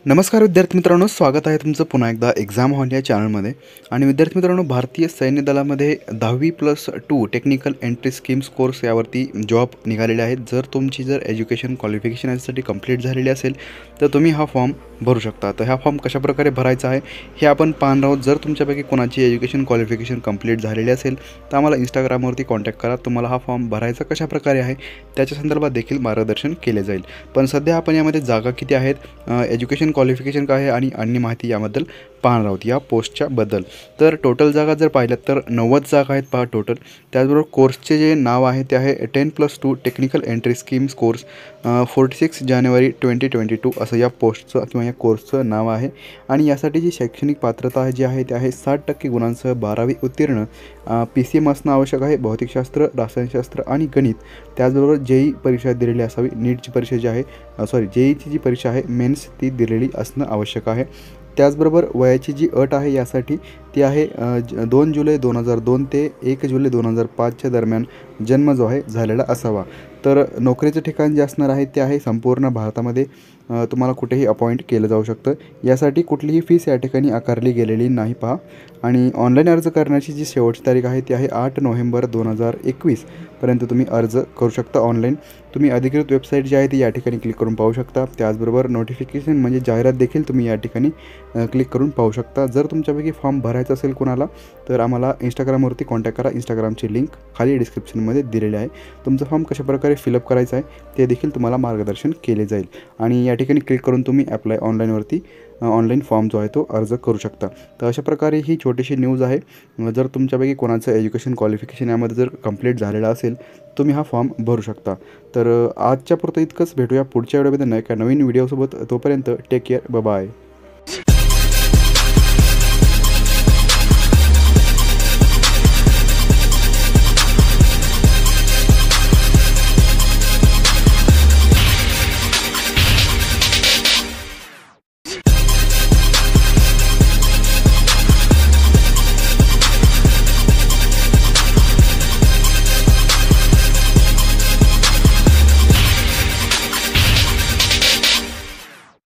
नमस्कार विद्यार्थी मित्रांनो, स्वागत आहे तुमचं पुन्हा एकदा एक्झाम हॉल या चॅनलमध्ये. आणि विद्यार्थी मित्रांनो, भारतीय सैन्य दलामध्ये 10वी+2 टेक्निकल एंट्री स्कीम्स कोर्स यावरती जॉब निघालेले आहेत. जर एज्युकेशन क्वालिफिकेशन यासाठी कंप्लीट झालेली असेल तर तुम्ही हा फॉर्म भरू शकता. तर हा फॉर्म कशाप्रकारे भरायचा आहे हे आपण पाहणार आहोत. जर तुमच्यापैकी कोणाची एज्युकेशन क्वालिफिकेशन कंप्लीट झालेली असेल तर आम्हाला इंस्टाग्रामवरती कॉन्टॅक्ट करा. तुम्हाला हा फॉर्म भरायचा कशाप्रकारे आहे त्याच्या संदर्भात देखील मार्गदर्शन केले जाईल. पण सध्या आपण यामध्ये जागा किती आहेत, एज्युकेशन क्वालिफिकेशन काय आहे आणि अन्य माहिती याबद्दल पाहणार आहोत या पोस्टच्या बद्दल. तर टोटल जागा जर पाहिल्यात तर 90 जागा आहेत पहा टोटल. त्याचबरोबर कोर्सचे जे नाव आहे ते आहे 10+2 टेक्निकल एंट्री स्कीम्स कोर्स 46 जानेवारी 2022 असं या पोस्टचं किंवा या कोर्सचं नाव आहे. आणि यासाठी जी शैक्षणिक पात्रता जी आहे ते आहे 60% गुणांसह 12वी उत्तीर्ण, PCM असणं आवश्यक आहे, भौतिकशास्त्र, रसायनशास्त्र आणि गणित. त्याचबरोबर JEE परीक्षा दिलेली असावी. नीटची परीक्षा जी आहे JEEची जी परीक्षा आहे मेन्स ती दिलेली असणं आवश्यक आहे. त्याचबरोबर वयाची जी अट आहे यासाठी ती आहे 2 जुलै 2002 ते 1 जुलै 2005च्या दरम्यान जन्म जो आहे झालेला असावा. तर नोकरीचं ठिकाण जे असणार आहे ते आहे संपूर्ण भारतामध्ये. तुम्हाला कुठेही अपॉइंट केलं जाऊ शकतं. यासाठी कुठलीही फीस या ठिकाणी आकारली गेलेली नाही पहा. आणि ऑनलाईन अर्ज करण्याची जी शेवटची तारीख आहे ती आहे 8 नोव्हेंबर 2021 पर्यंत तुम्ही अर्ज करू शकता ऑनलाईन. तुम्ही अधिकृत वेबसाईट जी आहे ती या ठिकाणी क्लिक करून पाहू शकता. त्याचबरोबर नोटिफिकेशन म्हणजे जाहिरात देखील तुम्ही या ठिकाणी क्लिक करून पाहू शकता. जर तुमच्यापैकी फॉर्म भरायचा असेल कुणाला तर आम्हाला इंस्टाग्रामवरती कॉन्टॅक्ट करा. इंस्टाग्रामची लिंक खाली डिस्क्रिप्शनमध्ये दिलेली आहे. तुमचा फॉर्म कशाप्रकारे फिलअप करायचा आहे ते देखील तुम्हाला मार्गदर्शन केले जाईल. आणि या ठिकाणी क्लिक करून तुम्ही ॲप्लाय ऑनलाईन फॉर्म जो आहे तो अर्ज करू शकता. तर अशा प्रकारे ही छोटीशी न्यूज आहे. जर तुमच्यापैकी कोणाचं एज्युकेशन क्वालिफिकेशन यामध्ये जर कंप्लीट झालेलं असेल तुम्ही हा फॉर्म भरू शकता. तर आजच्या पुरतं इतकंच. भेटूया पुढच्या व्हिडिओमध्ये एका नवीन व्हिडिओसोबत. तोपर्यंत टेक केअर, बाय.